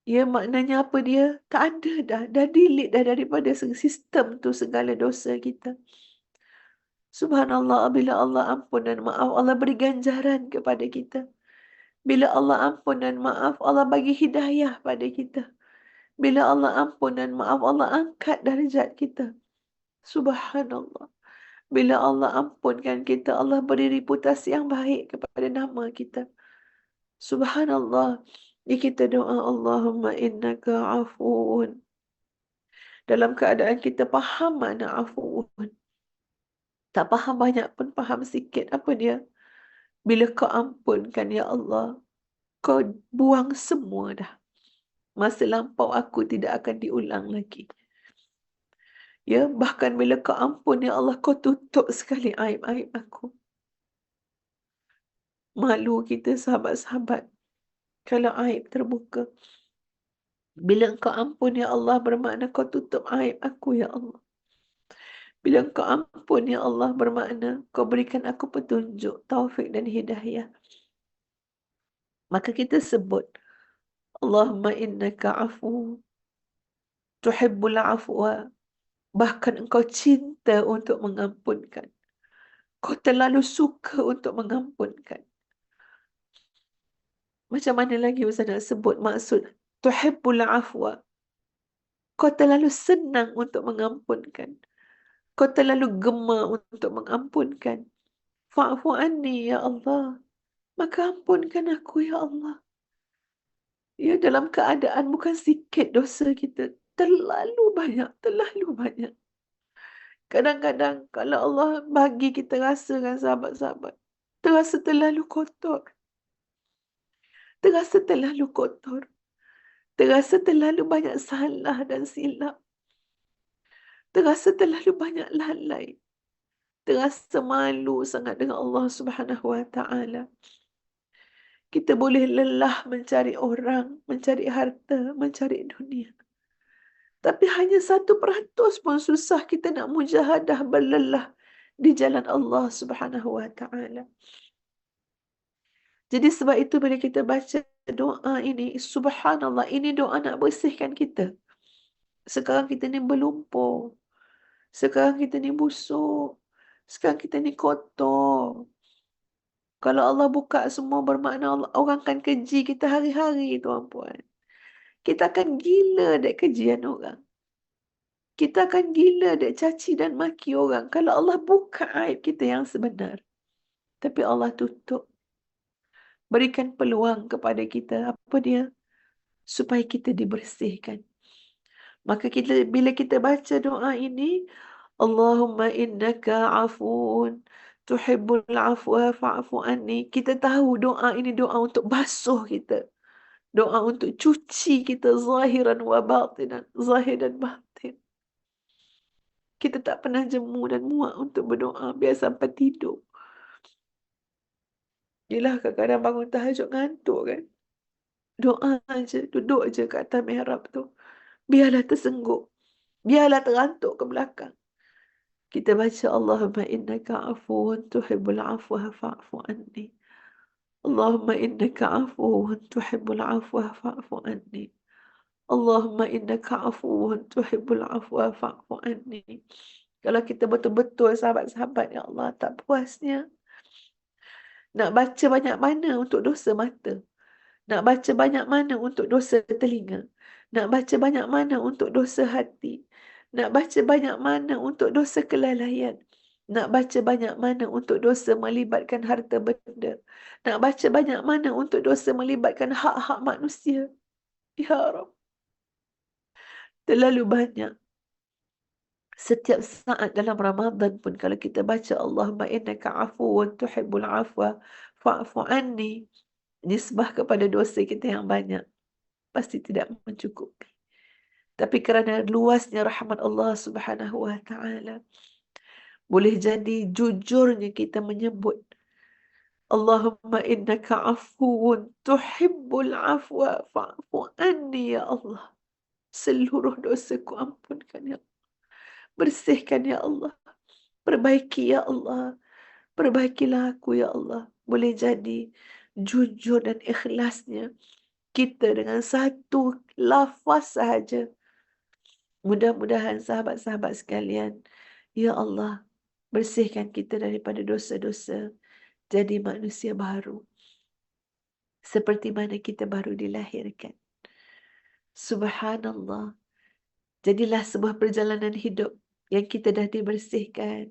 ya, maknanya apa dia? Tak ada dah. Dah delete dah daripada sistem tu segala dosa kita. Subhanallah, bila Allah ampun dan maaf, Allah beri ganjaran kepada kita. Bila Allah ampun dan maaf, Allah bagi hidayah pada kita. Bila Allah ampun dan maaf, Allah angkat darjat kita. Subhanallah. Bila Allah ampunkan kita, Allah beri reputasi yang baik kepada nama kita. Subhanallah. Ni kita doa, Allahumma innaka afuun. Dalam keadaan kita faham makna afuun. Tak faham banyak pun faham sikit. Apa dia? Bila kau ampunkan, ya Allah, kau buang semua dah. Masa lampau aku tidak akan diulang lagi. Ya, bahkan bila kau ampun, ya Allah, kau tutup sekali aib-aib aku. Malu kita sahabat-sahabat kalau aib terbuka. Bila engkau ampun, ya Allah, bermakna kau tutup aib aku, ya Allah. Bila engkau ampun, ya Allah, bermakna kau berikan aku petunjuk, taufik dan hidayah. Maka kita sebut, Allahumma innaka afu tuhibbul afwa. Bahkan engkau cinta untuk mengampunkan. Kau terlalu suka untuk mengampunkan. Macam mana lagi Ustaz nak sebut maksud tuhibbul afwa? Kau terlalu senang untuk mengampunkan. Kau terlalu gemar untuk mengampunkan. Fa'fu anni, ya Allah. Maka ampunkan aku, ya Allah. Ya, dalam keadaan bukan sikit dosa kita. Terlalu banyak, terlalu banyak. Kadang-kadang kalau Allah bagi kita rasakan sahabat-sahabat, terasa terlalu kotor. Terasa terlalu kotor. Terasa terlalu banyak salah dan silap. Terasa terlalu banyak lalai. Terasa malu sangat dengan Allah Subhanahu Wa Taala. Kita boleh lelah mencari orang, mencari harta, mencari dunia. Tapi hanya 1% pun susah kita nak mujahadah berlelah di jalan Allah Subhanahu wa taala. Jadi sebab itu bila kita baca doa ini, subhanallah, ini doa nak bersihkan kita. Sekarang kita ni berlumpur. Sekarang kita ni busuk. Sekarang kita ni kotor. Kalau Allah buka semua, bermakna Allah, orang akan keji kita hari-hari, tuan-puan. Kita akan gila dek kejian orang. Kita akan gila dek caci dan maki orang. Kalau Allah buka aib kita yang sebenar. Tapi Allah tutup. Berikan peluang kepada kita. Apa dia? Supaya kita dibersihkan. Maka bila kita baca doa ini, Allahumma innaka afun tuhibbul afwa fa'fu anni. Kita tahu doa ini doa untuk basuh kita. Doa untuk cuci kita zahiran wa batinan. Zahir dan batin. Kita tak pernah jemu dan muak untuk berdoa. Biar sampai tidur. Yelah, kadang-kadang bangun tahajud ngantuk kan. Doa aja. Duduk je kat atas mihrab tu. Biarlah tersengguk. Biarlah terantuk ke belakang. Kita baca Allahumma innaka afuun tuhibbul afwa fa'fu anni. Allahumma innaka afuun tuhibbul afwa fa'fu anni. Allahumma innaka afuun tuhibbul afwa fa'fu anni. Kalau kita betul-betul sahabat-sahabat, ya Allah, tak puasnya. Nak baca banyak mana untuk dosa mata. Nak baca banyak mana untuk dosa telinga. Nak baca banyak mana untuk dosa hati. Nak baca banyak mana untuk dosa kelalaian. Nak baca banyak mana untuk dosa melibatkan harta benda. Nak baca banyak mana untuk dosa melibatkan hak-hak manusia. Ya Rabb. Terlalu banyak. Setiap saat dalam Ramadan pun kalau kita baca Allahumma innaka afuwun tuhibbul afwa fa'fu anni. Nisbah kepada dosa kita yang banyak. Pasti tidak mencukupi. Tapi kerana luasnya rahmat Allah Subhanahu wa taala, boleh jadi jujurnya kita menyebut Allahumma innaka afuwun tuhibbul afwa fa'fu anni ya Allah. Seluruh dosaku ampunkan ya Allah. Bersihkan ya Allah. Perbaiki ya Allah. Perbaikilah aku ya Allah. Boleh jadi jujur dan ikhlasnya kita dengan satu lafaz sahaja. Mudah-mudahan sahabat-sahabat sekalian, ya Allah, bersihkan kita daripada dosa-dosa. Jadi manusia baru. Seperti mana kita baru dilahirkan. Subhanallah. Jadilah sebuah perjalanan hidup yang kita dah dibersihkan.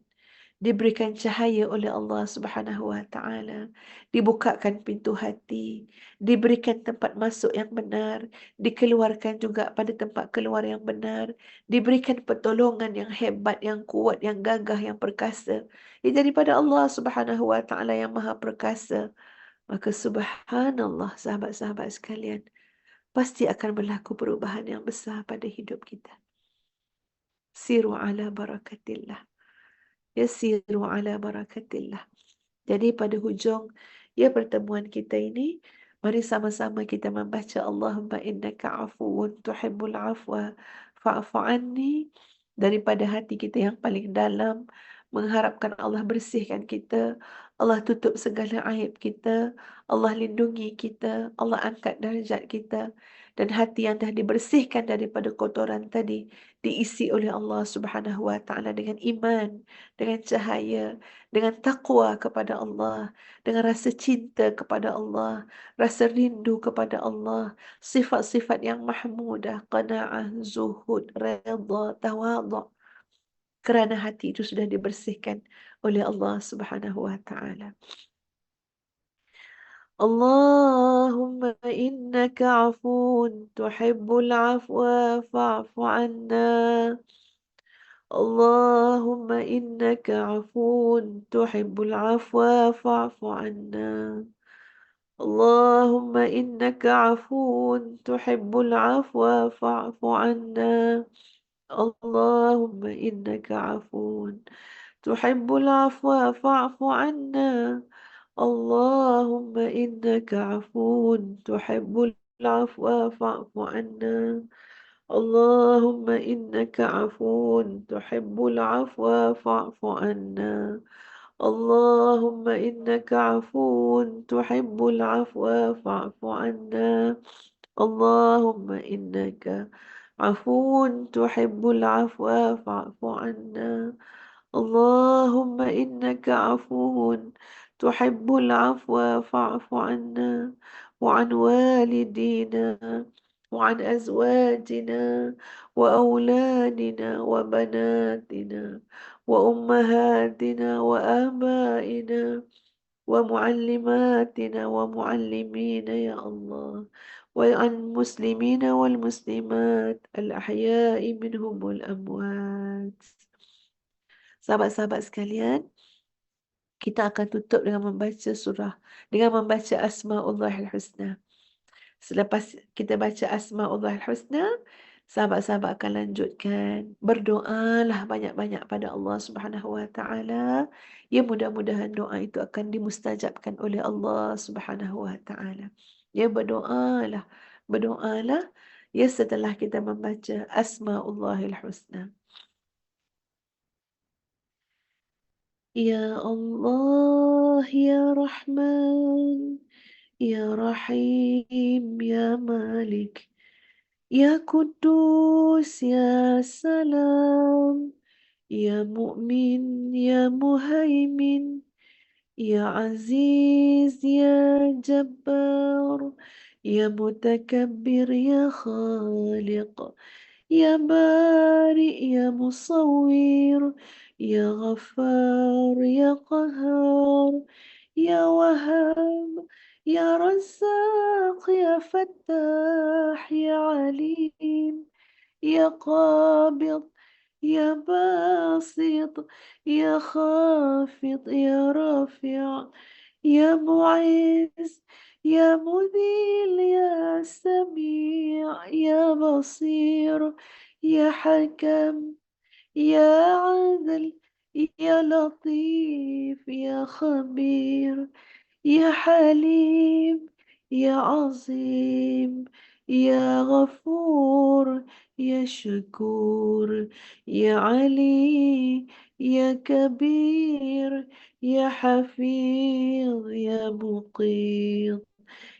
Diberikan cahaya oleh Allah Subhanahu wa taala, dibukakan pintu hati, diberikan tempat masuk yang benar, dikeluarkan juga pada tempat keluar yang benar, diberikan pertolongan yang hebat, yang kuat, yang gagah, yang perkasa, yang daripada Allah Subhanahu wa taala yang Maha Perkasa. Maka subhanallah, sahabat-sahabat sekalian, pasti akan berlaku perubahan yang besar pada hidup kita. Siru ala barakatillah. Yasiru ala barakatillah. Jadi pada hujung pertemuan kita ini, mari sama-sama kita membaca Allahumma innaka afuwun tuhibbul afwa fa'fu anni, daripada hati kita yang paling dalam, mengharapkan Allah bersihkan kita, Allah tutup segala aib kita, Allah lindungi kita, Allah angkat darjat kita, dan hati yang dah dibersihkan daripada kotoran tadi diisi oleh Allah Subhanahu wa taala dengan iman, dengan cahaya, dengan takwa kepada Allah, dengan rasa cinta kepada Allah, rasa rindu kepada Allah, sifat-sifat yang mahmudah, qanaah, zuhud, redha, tawadhu. Kerana hati itu sudah dibersihkan oleh Allah Subhanahu wa taala. Allahumma innaka afun tuhibbul afwa fa'fu anna. Allahumma innaka afun tuhibbul afwa fa'fu anna. Allahumma innaka afun tuhibbul afwa fa'fu anna. Allahumma innaka afun tuhibbul afwa fa'fu anna. اللهم إنك عفو تحب العفو فاعف عنا. اللهم إنك عفو تحب العفو فاعف عنا. اللهم إنك عفو تحب العفو فاعف عنا. اللهم إنك عفو تحب العفو فاعف عنا. اللهم إنك عفو تحب العفو فاعف عنا وعن والدينا وعن أزواجنا وأولادنا وبناتنا وأمهاتنا وآبائنا ومعلماتنا ومعلمينا يا الله، وعن المسلمين والمسلمات الأحياء منهم والأموات. Sahabat-sahabat sekalian, kita akan tutup dengan membaca Asma'ullahil Husna. Selepas kita baca Asma'ullahil Husna, sahabat-sahabat akan lanjutkan. Berdoalah banyak-banyak pada Allah Subhanahu Wa Taala. Ya, mudah-mudahan doa itu akan dimustajabkan oleh Allah Subhanahu Wa Taala. Ya, berdoalah, berdoalah. Ya, setelah kita membaca Asma'ullahil Husna. Ya Allah, Ya Rahman, Ya Rahim, Ya Malik, Ya Kudus, Ya Salam, Ya Mu'min, Ya Muhaimin, Ya Aziz, Ya Jabbar, Ya Mutakabbir, Ya Khaliq, يا بارئ يا مصور يا غفار يا قهار يا وهاب يا رزاق يا فتاح يا عليم يا قابض يا باسط يا خافض يا رافع يا معز يا مذل يا سميع يا بصير يا حكم يا عادل يا لطيف يا خبير يا حليم يا عظيم يا غفور يا شكور يا علي يا كبير يا حفيظ يا مقيت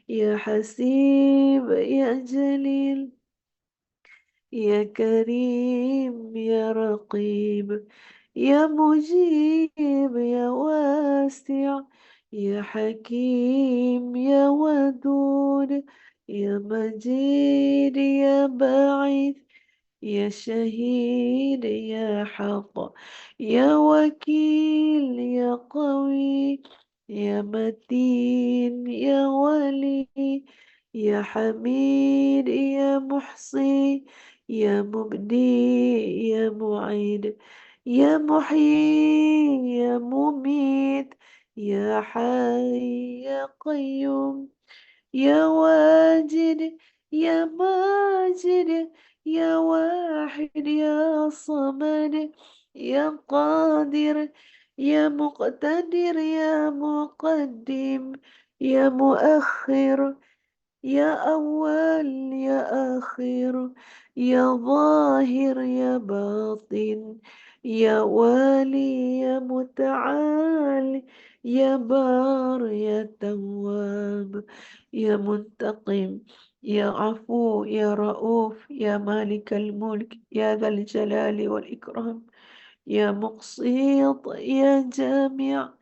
يا حسيب يا جليل يا كريم يا رقيب يا مجيب يا واسع يا حكيم يا ودود يا مجيد يا باعث يا شهيد يا حق يا وكيل يا قوي يا متين يا ولي يا حميد يا محصي يا مبدي يا معيد يا محيي يا مميت يا حي يا قيوم يا واجد يا ماجد يا واحد يا صمد يا قادر يا مقتدر يا مقدم يا مؤخر يا أول يا آخر يا ظاهر يا باطن يا والي يا متعال يا بار يا تواب يا منتقم يا عفو يا رؤوف يا مالك الملك يا ذا الجلال والإكرام يا مقسط يا جامع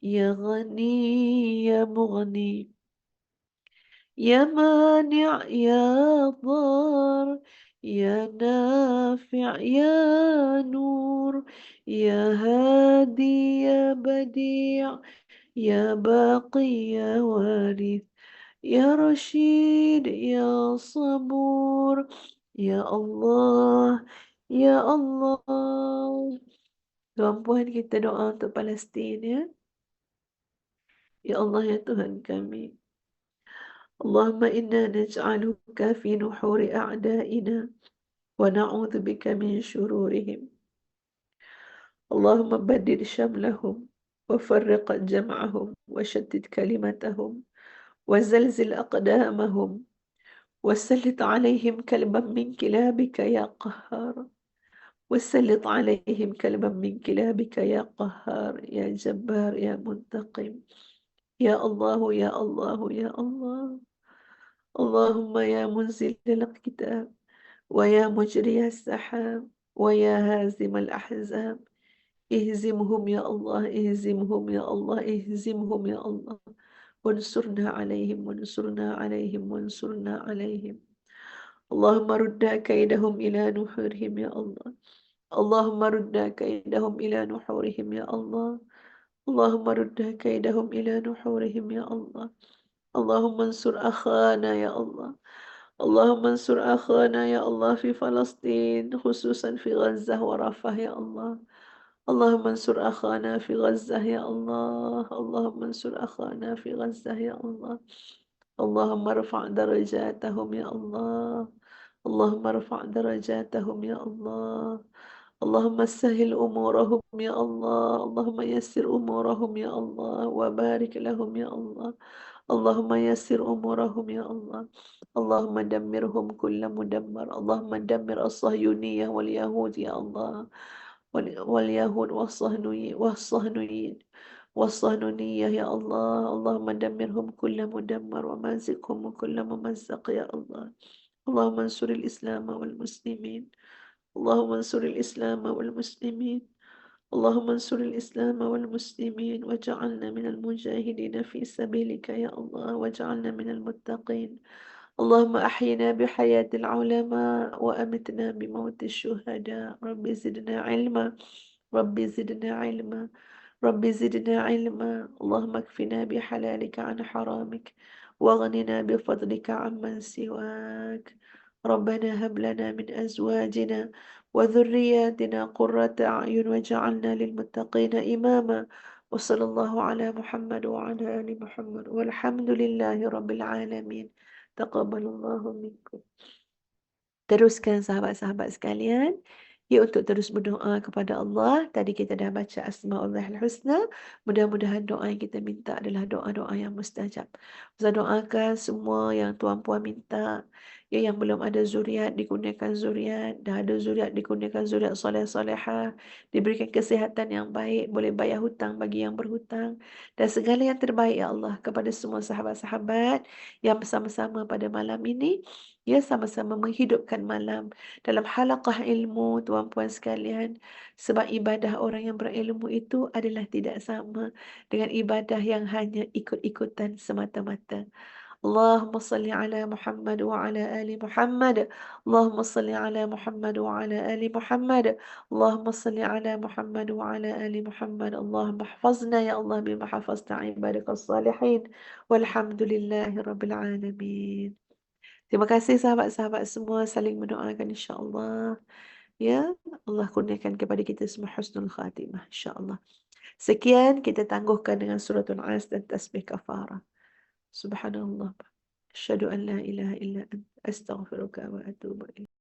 يا غني يا مغني يا مانع يا ضار يا نافع يا نور يا هادي يا بديع يا باقي يا وارث يا رشيد يا صبور يا الله يا الله. Tuhan kita doa untuk Palestin ya. Ya Allah ya Tuhan kami. اللهم إنا نجعلك في نحور أعدائنا ونعوذ بك من شرورهم. اللهم بدل شملهم وفرق جمعهم وشتت كلمتهم وزلزل أقدامهم وسلط عليهم كلبا من كلابك يا قهار وسلط عليهم كلبا من كلابك يا قهار يا جبار يا منتقم يا الله يا الله يا الله اللهم يا منزل الكتاب ويا مجري السحاب ويا هازم الأحزاب اهزمهم يا الله اهزمهم يا الله اهزمهم يا الله وانصرنا عليهم وانصرنا عليهم وانصرنا عليهم اللهم رد كيدهم إلى نحورهم يا الله اللهم رد كيدهم إلى نحورهم يا الله اللهم رد كيدهم إلى نحورهم يا الله اللهم انصر أخانا يا الله اللهم انصر أخانا يا الله في فلسطين خصوصا في غزة ورفح يا الله اللهم انصر أخانا في غزة يا الله اللهم انصر أخانا في غزة يا الله اللهم ارفع درجاتهم يا الله اللهم ارفع درجاتهم يا الله اللهم سهل أمورهم يا الله اللهم يسر أمورهم يا الله وبارك لهم يا الله اللهم يسر أمورهم يا الله اللهم دمرهم كل مدمر اللهم دمر الصهيونية واليهود يا الله واليهود والصهيونية يا الله اللهم دمرهم كل مدمر ومازقهم كل ممزق يا الله اللهم انصر الإسلام والمسلمين اللهم انصر الإسلام والمسلمين اللهم انصر الإسلام والمسلمين واجعلنا من المجاهدين في سبيلك يا الله واجعلنا من المتقين اللهم أحينا بحياة العلماء وأمتنا بموت الشهداء رب زدنا علما رب زدنا علما رب زدنا علما اللهم اكفنا بحلالك عن حرامك واغننا بفضلك عمن سواك ربنا هب لنا من أزواجنا وذرياتنا قرة أعين واجعلنا للمتقين إماما وصلى الله على محمد وعلى آل محمد والحمد لله رب العالمين taqabbalallahu minkum. Teruskan sahabat-sahabat sekalian, ya untuk terus berdoa kepada Allah. Tadi kita dah baca Asmaullahil Husna. Mudah-mudahan doa yang kita minta adalah doa-doa yang mustajab. Saya doakan semua yang tuan-puan minta, ya yang belum ada zuriat dikurniakan zuriat, dah ada zuriat dikurniakan zuriat soleh-solehah, diberikan kesihatan yang baik, boleh bayar hutang bagi yang berhutang, dan segala yang terbaik ya Allah kepada semua sahabat-sahabat yang bersama-sama pada malam ini. Ya, sama-sama menghidupkan malam dalam halaqah ilmu, tuan-puan sekalian. Sebab ibadah orang yang berilmu itu adalah tidak sama dengan ibadah yang hanya ikut-ikutan semata-mata. Allahumma salli ala Muhammad wa ala ali Muhammad. Allahumma salli ala Muhammad wa ala ali Muhammad. Allahumma salli ala Muhammad wa ala ali Muhammad. Allahumma hafazna ya Allah bima hafazta ibadaka salihin. Walhamdulillahi rabbil alamin. Terima kasih sahabat-sahabat semua saling mendoakan insya-Allah. Ya, Allah kurniakan kepada kita semua husnul khatimah insya-Allah. Sekian kita tangguhkan dengan suratul As dan tasbih kafarah. Subhanallah. Asyhadu an la ilaha illa anta astaghfiruka wa atubu ilaik.